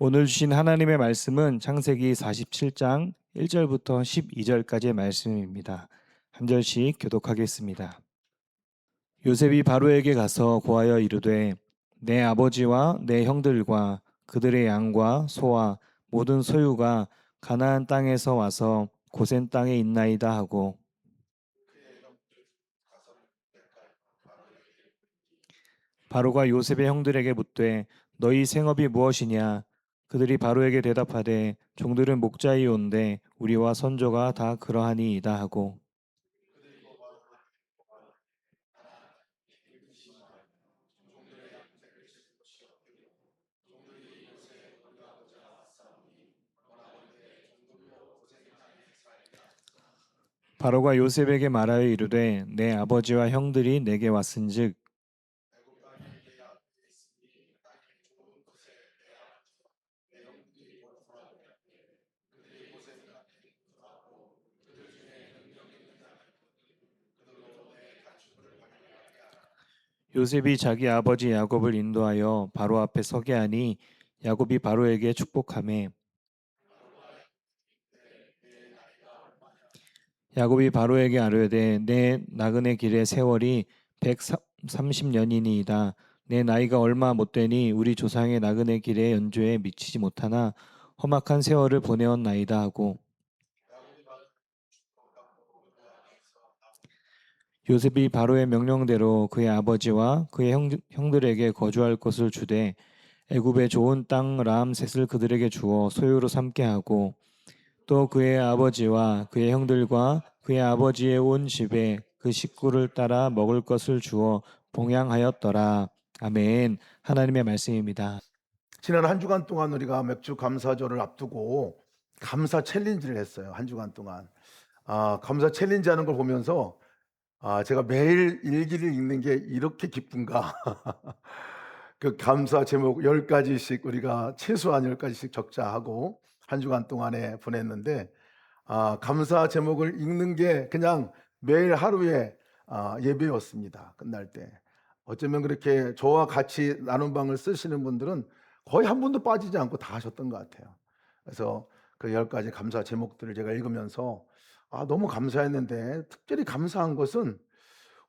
오늘 주신 하나님의 말씀은 창세기 47장 1절부터 12절까지의 말씀입니다. 한 절씩 교독하겠습니다. 요셉이 바로에게 가서 고하여 이르되 내 아버지와 내 형들과 그들의 양과 소와 모든 소유가 가나안 땅에서 와서 고센 땅에 있나이다 하고, 바로가 요셉의 형들에게 묻되 너희 생업이 무엇이냐? 그들이 바로에게 대답하되 종들은 목자이온데 우리와 선조가 다 그러하니이다 하고, 바로가 요셉에게 말하여 이르되 내 아버지와 형들이 내게 왔은즉 요셉이 자기 아버지 야곱을 인도하여 바로 앞에 서게 하니 야곱이 바로에게 축복하매, 야곱이 바로에게 아뢰되 내 나그네 길의 세월이 130년이니이다. 내 나이가 얼마 못되니 우리 조상의 나그네 길의 연조에 미치지 못하나 험악한 세월을 보내었나이다 하고, 요셉이 바로의 명령대로 그의 아버지와 그의 형들에게 거주할 것을 주되 애굽의 좋은 땅 라암셋을 그들에게 주어 소유로 삼게 하고, 또 그의 아버지와 그의 형들과 그의 아버지의 온 집에 그 식구를 따라 먹을 것을 주어 봉양하였더라. 아멘. 하나님의 말씀입니다. 지난 한 주간 동안 우리가 맥주 감사절을 앞두고 감사 챌린지를 했어요. 한 주간 동안. 감사 챌린지 하는 걸 보면서 제가 매일 일기를 읽는 게 이렇게 기쁜가. 그 감사 제목 10가지씩 우리가 최소한 10가지씩 적자하고 한 주간 동안에 보냈는데, 감사 제목을 읽는 게 그냥 매일 하루의 예배였습니다. 끝날 때. 어쩌면 그렇게 저와 같이 나눔방을 쓰시는 분들은 거의 한 분도 빠지지 않고 다 하셨던 것 같아요. 그래서 그 10가지 감사 제목들을 제가 읽으면서 너무 감사했는데, 특별히 감사한 것은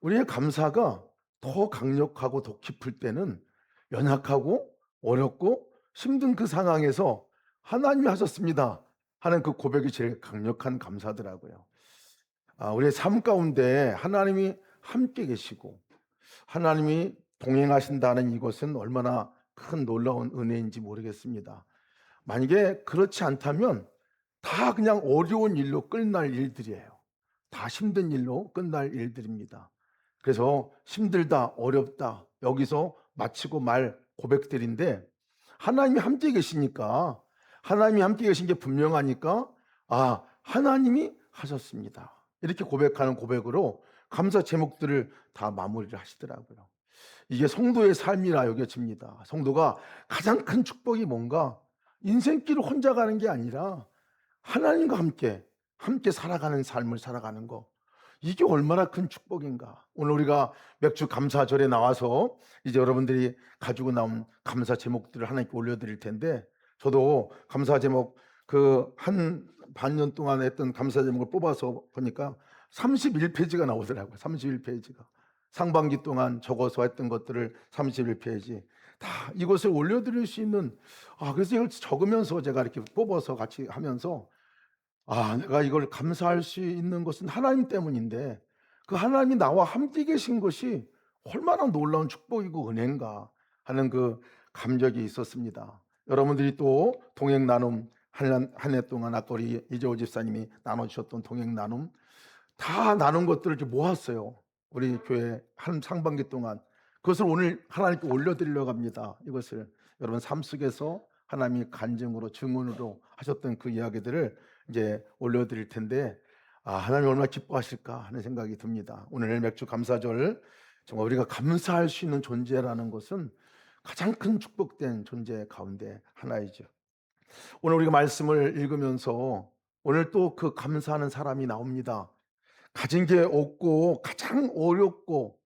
우리의 감사가 더 강력하고 더 깊을 때는 연약하고 어렵고 힘든 그 상황에서 "하나님이 하셨습니다." 하는 그 고백이 제일 강력한 감사더라고요. 우리의 삶 가운데 하나님이 함께 계시고 하나님이 동행하신다는 이것은 얼마나 큰 놀라운 은혜인지 모르겠습니다. 만약에 그렇지 않다면 다 그냥 어려운 일로 끝날 일들이에요. 다 힘든 일로 끝날 일들입니다. 그래서 힘들다, 어렵다 여기서 마치고 말 고백들인데, 하나님이 함께 계시니까, 하나님이 함께 계신 게 분명하니까 하나님이 하셨습니다. 이렇게 고백하는 고백으로 감사 제목들을 다 마무리를 하시더라고요. 이게 성도의 삶이라 여겨집니다. 성도가 가장 큰 축복이 뭔가, 인생길을 혼자 가는 게 아니라 하나님과 함께 살아가는 삶을 살아가는 거, 이게 얼마나 큰 축복인가. 오늘 우리가 맥주 감사절에 나와서 이제 여러분들이 가지고 나온 감사 제목들을 하나님께 올려드릴 텐데, 저도 감사 제목 그 한 반년 동안 했던 감사 제목을 뽑아서 보니까 31페이지가 나오더라고요. 31페이지가 상반기 동안 적어서 했던 것들을 31페이지 다 이것을 올려드릴 수 있는, 그래서 이걸 적으면서 제가 이렇게 뽑아서 같이 하면서, 내가 이걸 감사할 수 있는 것은 하나님 때문인데, 그 하나님이 나와 함께 계신 것이 얼마나 놀라운 축복이고 은혜인가 하는 그 감격이 있었습니다. 여러분들이 또 동행 나눔 한 해 동안 아까 우리 이재호 집사님이 나눠주셨던 동행 나눔 다 나눈 것들을 이렇게 모았어요. 우리 교회 한 상반기 동안 그것을 오늘 하나님께 올려드리려고 합니다. 이것을 여러분 삶 속에서 하나님이 간증으로 증언으로 하셨던 그 이야기들을 이제 올려드릴 텐데, 하나님 얼마나 기뻐하실까 하는 생각이 듭니다. 오늘 맥주 감사절, 정말 우리가 감사할 수 있는 존재라는 것은 가장 큰 축복된 존재 가운데 하나이죠. 오늘 우리가 말씀을 읽으면서 오늘 또 그 감사하는 사람이 나옵니다. 가진 게 없고 가장 어렵고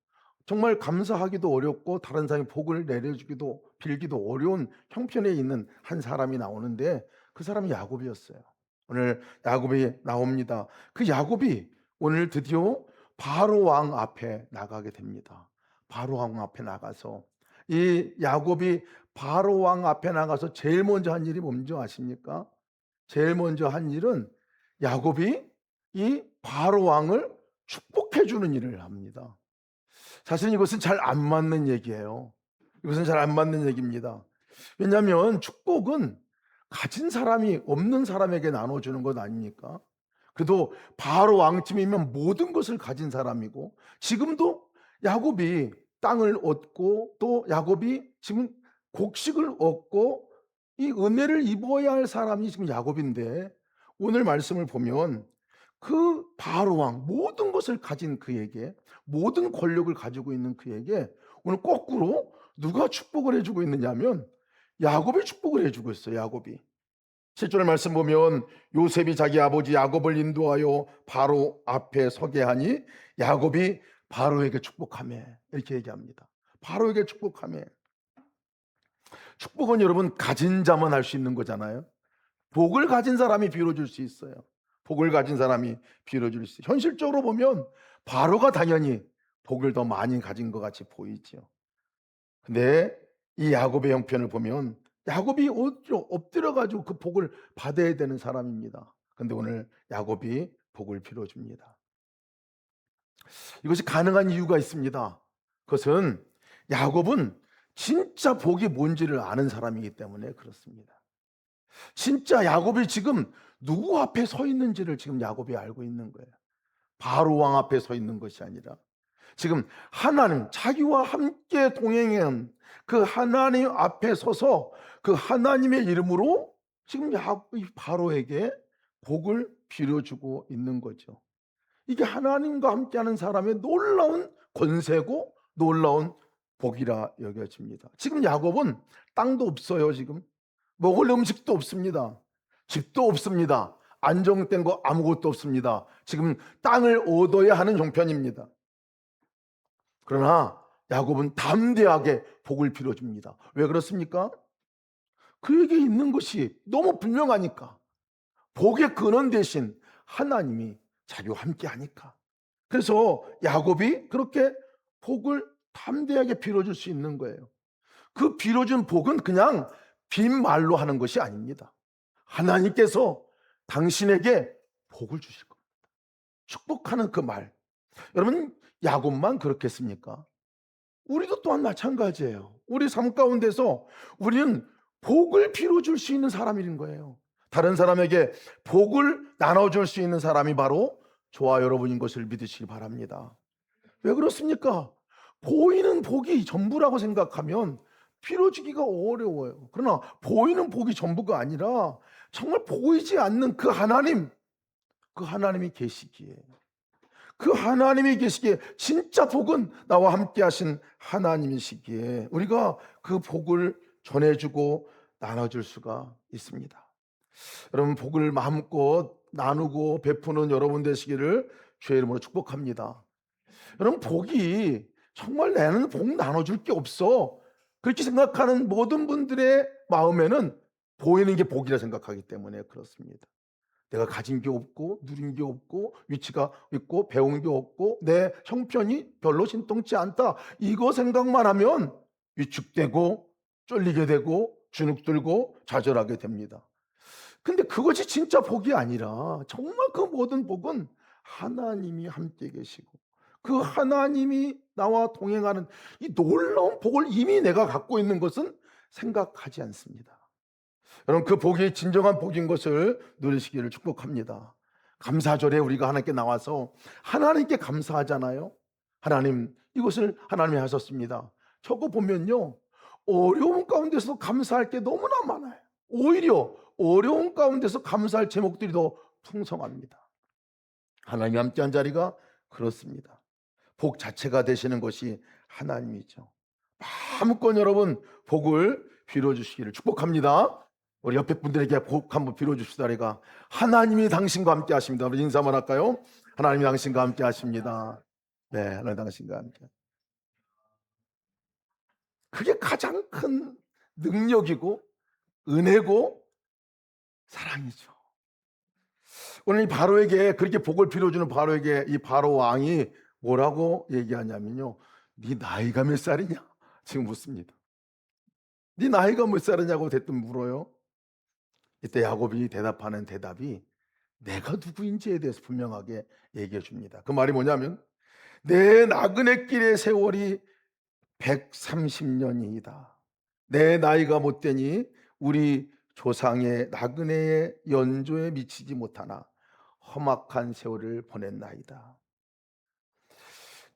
정말 감사하기도 어렵고 다른 사람이 복을 내려주기도 빌기도 어려운 형편에 있는 한 사람이 나오는데 그 사람이 야곱이었어요. 오늘 야곱이 나옵니다. 그 야곱이 오늘 드디어 바로 왕 앞에 나가게 됩니다. 바로 왕 앞에 나가서 이 야곱이 바로 왕 앞에 나가서 제일 먼저 한 일이 뭔지 아십니까? 제일 먼저 한 일은 야곱이 이 바로 왕을 축복해 주는 일을 합니다. 사실 이것은 잘 안 맞는 얘기예요. 이것은 잘 안 맞는 얘기입니다. 왜냐하면 축복은 가진 사람이 없는 사람에게 나눠주는 것 아닙니까? 그래도 바로 왕쯤이면 모든 것을 가진 사람이고, 지금도 야곱이 땅을 얻고 또 야곱이 지금 곡식을 얻고 이 은혜를 입어야 할 사람이 지금 야곱인데, 오늘 말씀을 보면 그 바로 왕, 모든 것을 가진 그에게, 모든 권력을 가지고 있는 그에게 오늘 거꾸로 누가 축복을 해주고 있느냐면 야곱이 축복을 해주고 있어요. 야곱이 7절 말씀 보면 요셉이 자기 아버지 야곱을 인도하여 바로 앞에 서게 하니 야곱이 바로에게 축복하며, 이렇게 얘기합니다. 바로에게 축복하며. 축복은 여러분 가진 자만 할 수 있는 거잖아요. 복을 가진 사람이 빌어줄 수 있어요. 복을 가진 사람이 빌어줄 수 있어요. 현실적으로 보면 바로가 당연히 복을 더 많이 가진 것 같이 보이죠. 근데 이 야곱의 형편을 보면 야곱이 엎드려가지고 그 복을 받아야 되는 사람입니다. 근데 오늘 야곱이 복을 빌어줍니다. 이것이 가능한 이유가 있습니다. 그것은 야곱은 진짜 복이 뭔지를 아는 사람이기 때문에 그렇습니다. 진짜 야곱이 지금 누구 앞에 서 있는지를 지금 야곱이 알고 있는 거예요. 바로 왕 앞에 서 있는 것이 아니라 지금 하나님, 자기와 함께 동행한 그 하나님 앞에 서서 그 하나님의 이름으로 지금 야곱이 바로에게 복을 빌어주고 있는 거죠. 이게 하나님과 함께하는 사람의 놀라운 권세고 놀라운 복이라 여겨집니다. 지금 야곱은 땅도 없어요. 지금 먹을 음식도 없습니다. 집도 없습니다. 안정된 거 아무것도 없습니다. 지금 땅을 얻어야 하는 형편입니다. 그러나 야곱은 담대하게 복을 빌어줍니다. 왜 그렇습니까? 그에게 있는 것이 너무 분명하니까. 복의 근원 대신 하나님이 자기와 함께 하니까. 그래서 야곱이 그렇게 복을 담대하게 빌어줄 수 있는 거예요. 그 빌어준 복은 그냥 빈말로 하는 것이 아닙니다. 하나님께서 당신에게 복을 주실 겁니다. 축복하는 그 말. 여러분, 야곱만 그렇겠습니까? 우리도 또한 마찬가지예요. 우리 삶 가운데서 우리는 복을 빌어줄 수 있는 사람인 거예요. 다른 사람에게 복을 나눠줄 수 있는 사람이 바로 저와 여러분인 것을 믿으시기 바랍니다. 왜 그렇습니까? 보이는 복이 전부라고 생각하면 빌어주기가 어려워요. 그러나 보이는 복이 전부가 아니라 정말 보이지 않는 그 하나님, 그 하나님이 계시기에, 그 하나님이 계시기에, 진짜 복은 나와 함께 하신 하나님이시기에 우리가 그 복을 전해주고 나눠줄 수가 있습니다. 여러분, 복을 마음껏 나누고 베푸는 여러분 되시기를 주의 이름으로 축복합니다. 여러분, 복이 정말 나는 복 나눠줄 게 없어, 그렇게 생각하는 모든 분들의 마음에는 보이는 게 복이라 생각하기 때문에 그렇습니다. 내가 가진 게 없고 누린 게 없고 위치가 있고 배운 게 없고 내 형편이 별로 신통치 않다, 이거 생각만 하면 위축되고 쫄리게 되고 주눅들고 좌절하게 됩니다. 근데 그것이 진짜 복이 아니라 정말 그 모든 복은 하나님이 함께 계시고 그 하나님이 나와 동행하는 이 놀라운 복을 이미 내가 갖고 있는 것은 생각하지 않습니다. 여러분, 그 복이 진정한 복인 것을 누리시기를 축복합니다. 감사절에 우리가 하나님께 나와서 하나님께 감사하잖아요. 하나님, 이것을 하나님이 하셨습니다. 저거 보면요, 어려운 가운데서 감사할 게 너무나 많아요. 오히려 어려운 가운데서 감사할 제목들이 더 풍성합니다. 하나님이 함께한 자리가 그렇습니다. 복 자체가 되시는 것이 하나님이죠. 마음껏 여러분 복을 빌어주시기를 축복합니다. 우리 옆에 분들에게 복 한번 빌어줍시다. 우리가 하나님이 당신과 함께 하십니다. 우리 인사 한번 할까요? 하나님이 당신과 함께 하십니다. 네, 하나님 당신과 함께. 그게 가장 큰 능력이고 은혜고 사랑이죠. 오늘 이 바로에게, 그렇게 복을 빌어주는 바로에게 이 바로 왕이 뭐라고 얘기하냐면요, 네 나이가 몇 살이냐 지금 묻습니다. 네 나이가 몇 살이냐고 대뜸 물어요. 이때 야곱이 대답하는 대답이 내가 누구인지에 대해서 분명하게 얘기해 줍니다. 그 말이 뭐냐면 내 나그네 길의 세월이 130년이다. 내 나이가 못되니 우리 조상의 나그네의 연조에 미치지 못하나 험악한 세월을 보냈나이다.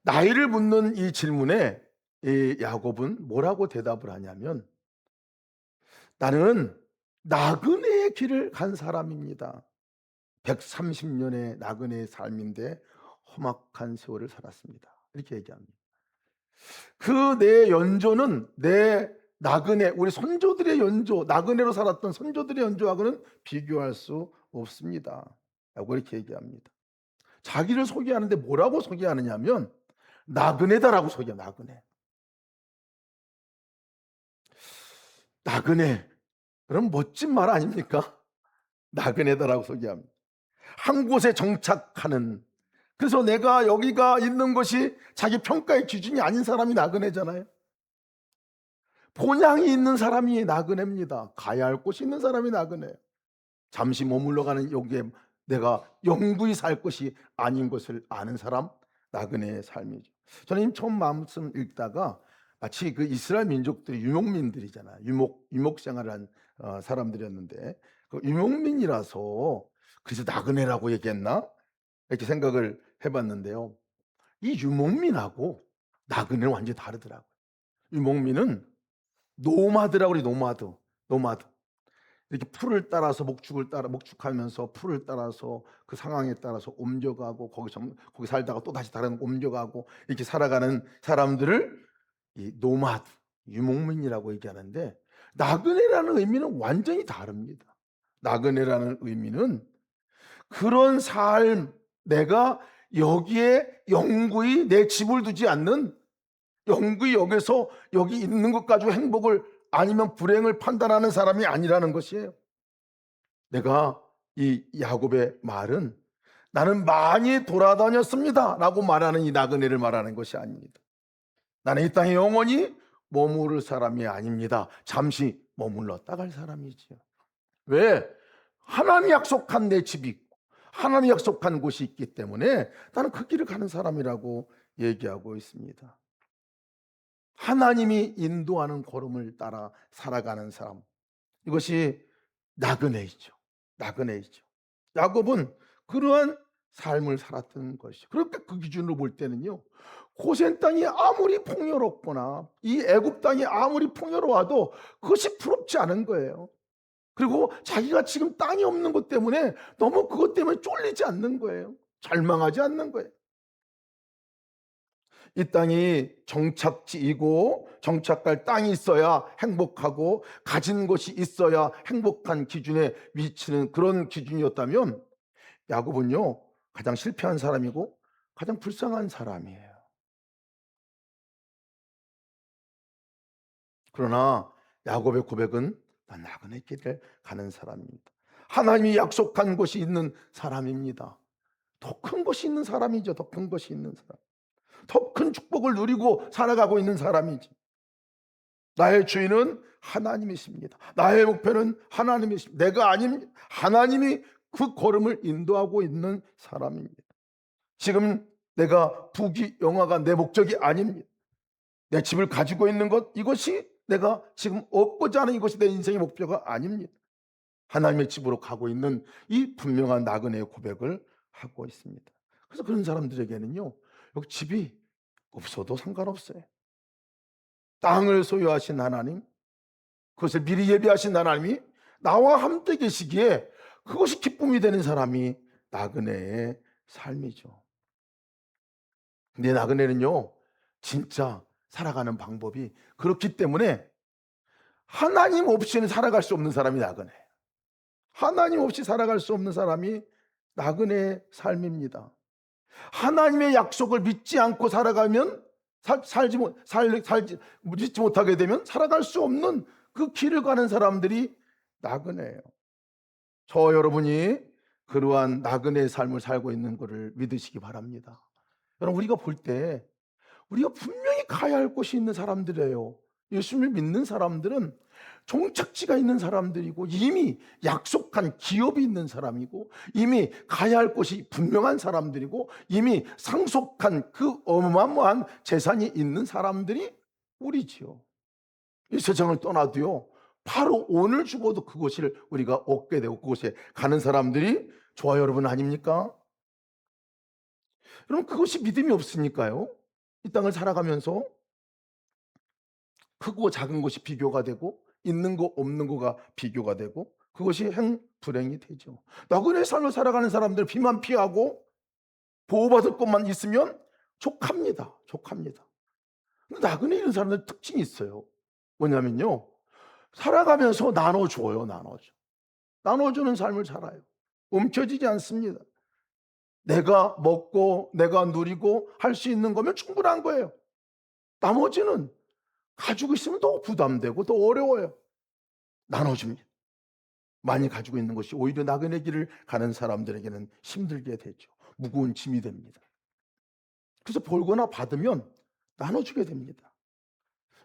나이를 묻는 이 질문에 이 야곱은 뭐라고 대답을 하냐면 나는 나그네의 길을 간 사람입니다. 130년의 나그네의 삶인데 험악한 세월을 살았습니다. 이렇게 얘기합니다. 그 내 연조는 내 나그네, 우리 선조들의 연조, 나그네로 살았던 선조들의 연조하고는 비교할 수 없습니다. 라고 이렇게 얘기합니다. 자기를 소개하는데 뭐라고 소개하느냐면 나그네다라고 소개해요. 나그네. 나그네. 그럼 멋진 말 아닙니까? 나그네다라고 소개합니다. 한 곳에 정착하는, 그래서 내가 여기가 있는 것이 자기 평가의 기준이 아닌 사람이 나그네잖아요. 본향이 있는 사람이 나그네입니다. 가야 할 곳이 있는 사람이 나그네예요. 잠시 머물러 가는 여기에 내가 영구히 살 것이 아닌 것을 아는 사람, 나그네의 삶이죠. 저는 처음 말씀 읽다가 마치 그 이스라엘 민족들이 유목민들이잖아요. 유목 생활을 한 사람들이었는데 그 유목민이라서 그래서 나그네라고 얘기했나? 이렇게 생각을 해봤는데요. 이 유목민하고 나그네는 완전히 다르더라고요. 유목민은 노마드라고 그래요. 노마드. 이렇게 풀을 따라서 목축하면서 풀을 따라서 그 상황에 따라서 옮겨가고 거기 살다가 또 다시 다른 옮겨가고 이렇게 살아가는 사람들을 이 노마드, 유목민이라고 얘기하는데 나그네라는 의미는 완전히 다릅니다. 나그네라는 의미는 그런 삶, 내가 여기에 영구히 내 집을 두지 않는, 영구히 여기서 여기 있는 것 가지고 행복을 아니면 불행을 판단하는 사람이 아니라는 것이에요. 내가 이 야곱의 말은 나는 많이 돌아다녔습니다 라고 말하는 이 나그네를 말하는 것이 아닙니다. 나는 이 땅에 영원히 머무를 사람이 아닙니다. 잠시 머물렀다 갈 사람이지요. 왜? 하나님이 약속한 내 집이 있고 하나님이 약속한 곳이 있기 때문에 나는 그 길을 가는 사람이라고 얘기하고 있습니다. 하나님이 인도하는 걸음을 따라 살아가는 사람, 이것이 나그네이죠. 야곱은 그러한 삶을 살았던 것이죠. 그렇게 그 기준으로 볼 때는요, 고센 땅이 아무리 풍요롭거나 이 애굽 땅이 아무리 풍요로워도 그것이 부럽지 않은 거예요. 그리고 자기가 지금 땅이 없는 것 때문에 너무 그것 때문에 쫄리지 않는 거예요. 절망하지 않는 거예요. 이 땅이 정착지이고 정착할 땅이 있어야 행복하고 가진 것이 있어야 행복한 기준에 미치는 그런 기준이었다면 야곱은요, 가장 실패한 사람이고 가장 불쌍한 사람이에요. 그러나 야곱의 고백은 난 나그네 길을 가는 사람입니다. 하나님이 약속한 것이 있는 사람입니다. 더 큰 것이 있는 사람이죠. 더 큰 것이 있는 사람. 더 큰 축복을 누리고 살아가고 있는 사람이지. 나의 주인은 하나님이십니다. 나의 목표는 하나님이십니다. 내가 아닙니다. 하나님이 그 걸음을 인도하고 있는 사람입니다. 지금 내가 부귀영화가 내 목적이 아닙니다. 내 집을 가지고 있는 것, 이것이 내가 지금 얻고자 하는 이것이 내 인생의 목표가 아닙니다. 하나님의 집으로 가고 있는 이 분명한 나그네의 고백을 하고 있습니다. 그래서 그런 사람들에게는요, 여기 집이 없어도 상관없어요. 땅을 소유하신 하나님, 그것을 미리 예비하신 하나님이 나와 함께 계시기에 그것이 기쁨이 되는 사람이 나그네의 삶이죠. 근데 나그네는요, 진짜 살아가는 방법이 그렇기 때문에 하나님 없이는 살아갈 수 없는 사람이 나그네. 하나님 없이 살아갈 수 없는 사람이 나그네의 삶입니다. 하나님의 약속을 믿지 않고 살아가면 믿지 못하게 되면 살아갈 수 없는 그 길을 가는 사람들이 나그네예요. 저 여러분이 그러한 나그네의 삶을 살고 있는 것을 믿으시기 바랍니다. 여러분, 우리가 볼 때 우리가 분명히 가야 할 곳이 있는 사람들이에요. 예수님을 믿는 사람들은 종착지가 있는 사람들이고, 이미 약속한 기업이 있는 사람이고, 이미 가야 할 곳이 분명한 사람들이고, 이미 상속한 그 어마어마한 재산이 있는 사람들이 우리지요. 이 세상을 떠나도요, 바로 오늘 죽어도 그곳을 우리가 얻게 되고 그곳에 가는 사람들이 저와 여러분 아닙니까? 여러분, 그것이 믿음이 없으니까요, 이 땅을 살아가면서 크고 작은 것이 비교가 되고, 있는 거 없는 거가 비교가 되고, 그것이 행불행이 되죠. 나그네 삶을 살아가는 사람들 비만 피하고 보호받을 것만 있으면 족합니다. 근데 나그네 이런 사람들 특징이 있어요. 뭐냐면요, 살아가면서 나눠줘요. 나눠주는 삶을 살아요. 움켜쥐지 않습니다. 내가 먹고 내가 누리고 할 수 있는 거면 충분한 거예요. 나머지는 가지고 있으면 더 부담되고 더 어려워요. 나눠줍니다. 많이 가지고 있는 것이 오히려 나그네 길을 가는 사람들에게는 힘들게 되죠. 무거운 짐이 됩니다. 그래서 벌거나 받으면 나눠주게 됩니다.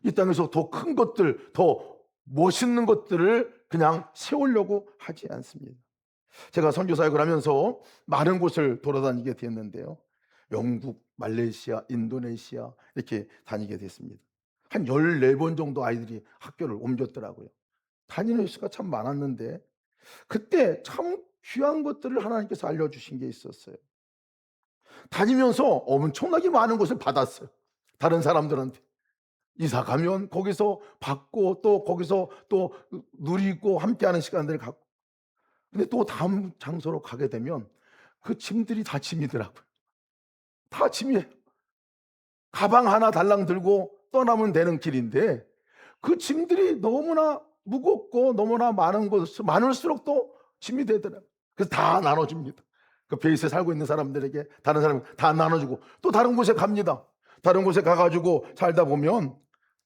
이 땅에서 더 큰 것들, 더 멋있는 것들을 그냥 세우려고 하지 않습니다. 제가 선교 사역을 하면서 많은 곳을 돌아다니게 됐는데요, 영국, 말레이시아, 인도네시아 이렇게 다니게 됐습니다. 한 14번 정도 아이들이 학교를 옮겼더라고요. 다니는 수가 참 많았는데, 그때 참 귀한 것들을 하나님께서 알려주신 게 있었어요. 다니면서 엄청나게 많은 것을 받았어요. 다른 사람들한테 이사 가면 거기서 받고, 또 거기서 또 누리고 함께하는 시간들을 갖고, 근데 또 다음 장소로 가게 되면 그 짐들이 다 짐이더라고요. 다 짐이에요. 가방 하나 달랑 들고 떠나면 되는 길인데, 그 짐들이 너무나 무겁고 너무나 많을수록 또 짐이 되더라고요. 그래서 다 나눠줍니다. 그 베이스에 살고 있는 사람들에게, 다른 사람 다 나눠주고, 또 다른 곳에 갑니다. 다른 곳에 가가지고 살다 보면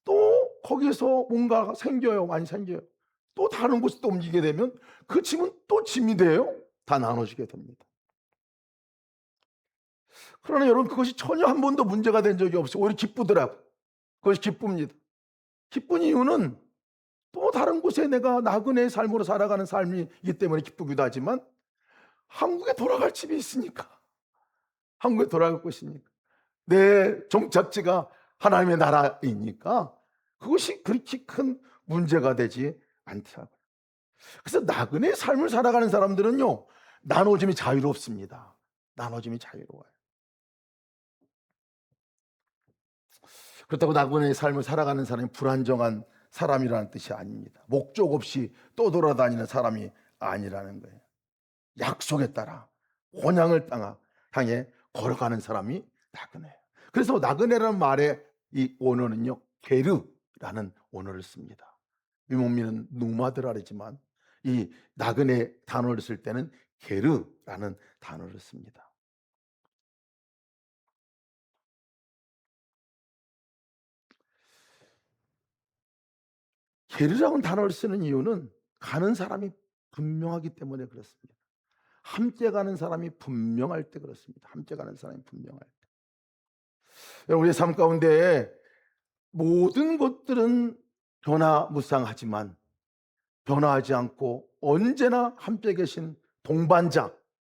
또 거기서 뭔가 생겨요. 많이 생겨요. 또 다른 곳에 또 옮기게 되면 그 짐은 또 짐이 돼요. 다 나눠주게 됩니다. 그러나 여러분, 그것이 전혀 한 번도 문제가 된 적이 없어요. 오히려 기쁘더라고요. 그것이 기쁩니다. 기쁜 이유는 또 다른 곳에 내가 나그네의 삶으로 살아가는 삶이기 때문에 기쁘기도 하지만, 한국에 돌아갈 집이 있으니까, 한국에 돌아갈 곳이니까, 내 종착지가 하나님의 나라이니까 그것이 그렇게 큰 문제가 되지 않더라고요. 그래서 나그네의 삶을 살아가는 사람들은요, 나눠짐이 자유롭습니다. 나눠짐이 자유로워요. 그렇다고 나그네의 삶을 살아가는 사람이 불안정한 사람이라는 뜻이 아닙니다. 목적 없이 떠돌아다니는 사람이 아니라는 거예요. 약속에 따라 본향을 향해 걸어가는 사람이 나그네예요. 그래서 나그네라는 말의 이 원어는요, 게르라는 원어를 씁니다. 유목민은 누마드라지만 이 나그네 단어를 쓸 때는 게르라는 단어를 씁니다. 게르라는 단어를 쓰는 이유는 가는 사람이 분명하기 때문에 그렇습니다. 함께 가는 사람이 분명할 때 그렇습니다. 함께 가는 사람이 분명할 때. 여러분, 우리의 삶 가운데 모든 것들은 변화무쌍하지만 변화하지 않고 언제나 함께 계신 동반자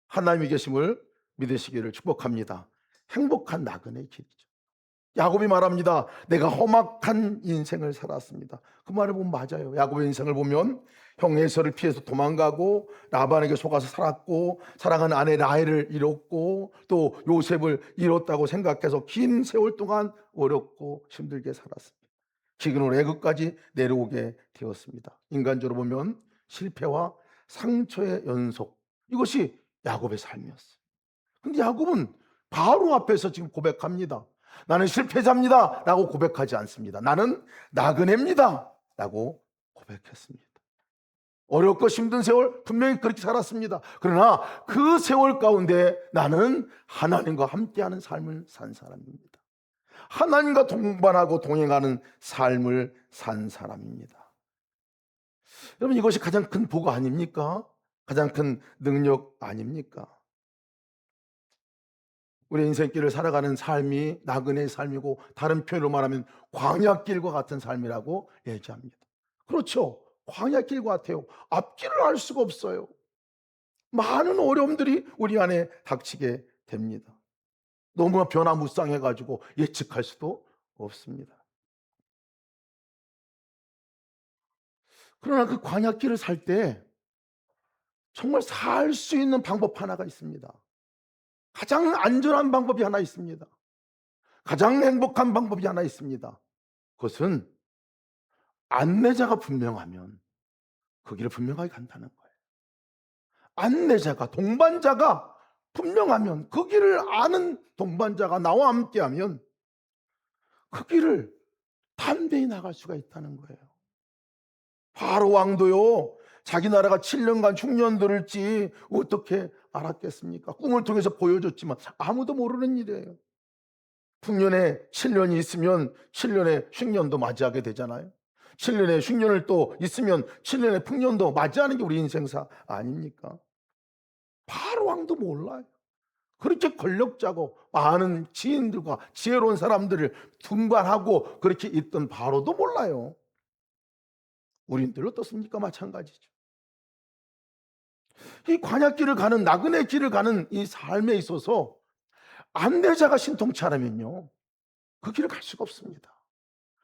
하나님이 계심을 믿으시기를 축복합니다. 행복한 나그네의 길이죠. 야곱이 말합니다. 내가 험악한 인생을 살았습니다. 그 말을 보면 맞아요. 야곱의 인생을 보면 형 에서를 피해서 도망가고, 라반에게 속아서 살았고, 사랑하는 아내 라헬을 잃었고, 또 요셉을 잃었다고 생각해서 긴 세월 동안 어렵고 힘들게 살았습니다. 지금은 애굽까지 내려오게 되었습니다. 인간적으로 보면 실패와 상처의 연속, 이것이 야곱의 삶이었어요. 근데 야곱은 바로 앞에서 지금 고백합니다. 나는 실패자입니다 라고 고백하지 않습니다. 나는 나그네입니다 라고 고백했습니다. 어렵고 힘든 세월 분명히 그렇게 살았습니다. 그러나 그 세월 가운데 나는 하나님과 함께하는 삶을 산 사람입니다. 하나님과 동반하고 동행하는 삶을 산 사람입니다. 여러분, 이것이 가장 큰 복 아닙니까? 가장 큰 능력 아닙니까? 우리 인생길을 살아가는 삶이 나그네의 삶이고, 다른 표현으로 말하면 광야길과 같은 삶이라고 얘기합니다. 그렇죠. 광야길 같아요. 앞길을 알 수가 없어요. 많은 어려움들이 우리 안에 닥치게 됩니다. 너무나 변화무쌍해가지고 예측할 수도 없습니다. 그러나 그 광야길을 살 때 정말 살 수 있는 방법 하나가 있습니다. 가장 안전한 방법이 하나 있습니다. 가장 행복한 방법이 하나 있습니다. 그것은 안내자가 분명하면 그 길을 분명하게 간다는 거예요. 안내자가, 동반자가 분명하면, 그 길을 아는 동반자가 나와 함께하면 그 길을 담대히 나갈 수가 있다는 거예요. 바로 왕도요, 자기 나라가 7년간 흉년들을지 어떻게 알았겠습니까? 꿈을 통해서 보여줬지만 아무도 모르는 일이에요. 풍년에 7년이 있으면 7년의 흉년도 맞이하게 되잖아요. 7년의 흉년을 또 있으면 7년의 풍년도 맞이하는 게 우리 인생사 아닙니까? 바로 왕도 몰라요. 그렇게 권력자고 많은 지인들과 지혜로운 사람들을 등반하고 그렇게 있던 바로도 몰라요. 우리들 어떻습니까? 마찬가지죠. 이 광야길을 가는, 나그네 길을 가는 이 삶에 있어서 안내자가 신통치 않으면요, 그 길을 갈 수가 없습니다.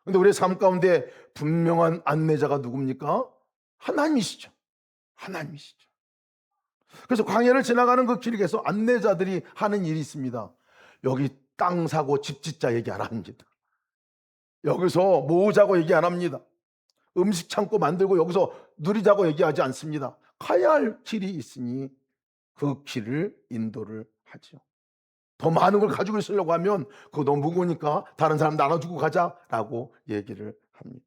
근데 우리의 삶 가운데 분명한 안내자가 누굽니까? 하나님이시죠. 하나님이시죠. 그래서 광야를 지나가는 그 길에서 안내자들이 하는 일이 있습니다. 여기 땅 사고 집 짓자 얘기 안 합니다. 여기서 모으자고 얘기 안 합니다. 음식 창고 만들고 여기서 누리자고 얘기하지 않습니다. 가야 할 길이 있으니 그 길을 인도를 하죠. 더 많은 걸 가지고 있으려고 하면 그거 너무 무거우니까 다른 사람 나눠주고 가자라고 얘기를 합니다.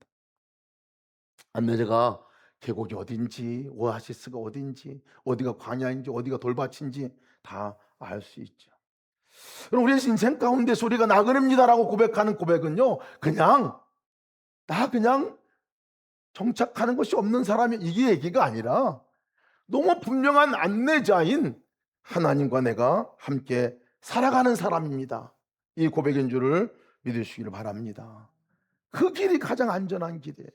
안내자가 계곡이 어딘지, 오아시스가 어딘지, 어디가 광야인지, 어디가 돌밭인지 다 알 수 있죠. 그럼 우리 인생 가운데 소리가 나그네입니다라고 고백하는 고백은요, 그냥 정착하는 것이 없는 사람이 이게 얘기가 아니라 너무 분명한 안내자인 하나님과 내가 함께 살아가는 사람입니다. 이 고백인 줄을 믿으시기를 바랍니다. 그 길이 가장 안전한 길이에요.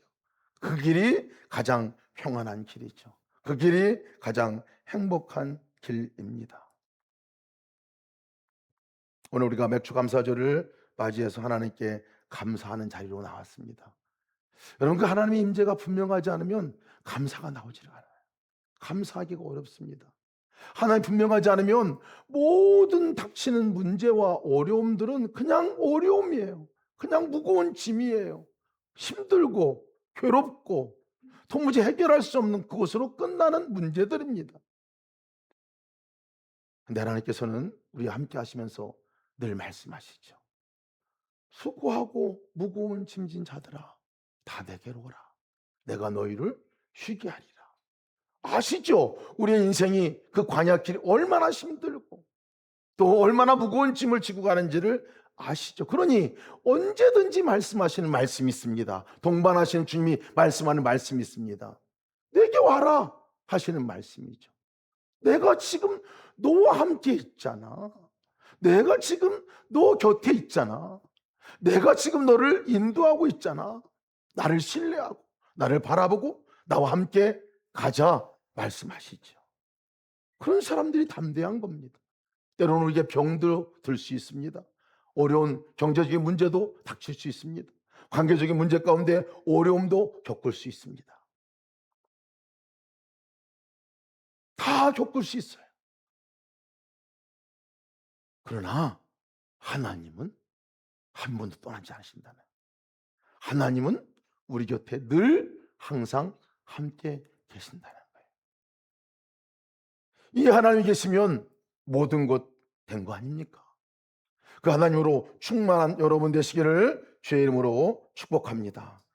그 길이 가장 평안한 길이죠. 그 길이 가장 행복한 길입니다. 오늘 우리가 맥주 감사절을 맞이해서 하나님께 감사하는 자리로 나왔습니다. 여러분, 그 하나님의 임재가 분명하지 않으면 감사가 나오질 않아요. 감사하기가 어렵습니다. 하나님 분명하지 않으면 모든 닥치는 문제와 어려움들은 그냥 어려움이에요. 그냥 무거운 짐이에요. 힘들고 괴롭고 도무지 해결할 수 없는 그것으로 끝나는 문제들입니다. 근데 하나님께서는 우리와 함께 하시면서 늘 말씀하시죠. 수고하고 무거운 짐진 자들아, 다 내게로 오라. 내가 너희를 쉬게 하리라. 아시죠? 우리의 인생이 그 광야길이 얼마나 힘들고 또 얼마나 무거운 짐을 지고 가는지를 아시죠? 그러니 언제든지 말씀하시는 말씀이 있습니다. 동반하시는 주님이 말씀하는 말씀이 있습니다. 내게 와라 하시는 말씀이죠. 내가 지금 너와 함께 있잖아. 내가 지금 너 곁에 있잖아. 내가 지금 너를 인도하고 있잖아. 나를 신뢰하고 나를 바라보고 나와 함께 가자 말씀하시죠. 그런 사람들이 담대한 겁니다. 때로는 우리에게 병도 들 수 있습니다. 어려운 경제적인 문제도 닥칠 수 있습니다. 관계적인 문제 가운데 어려움도 겪을 수 있습니다. 다 겪을 수 있어요. 그러나 하나님은 한 번도 떠나지 않으신다는, 하나님은 우리 곁에 늘 항상 함께 계신다는 거예요. 이 하나님이 계시면 모든 것 된 거 아닙니까? 그 하나님으로 충만한 여러분 되시기를 주의 이름으로 축복합니다.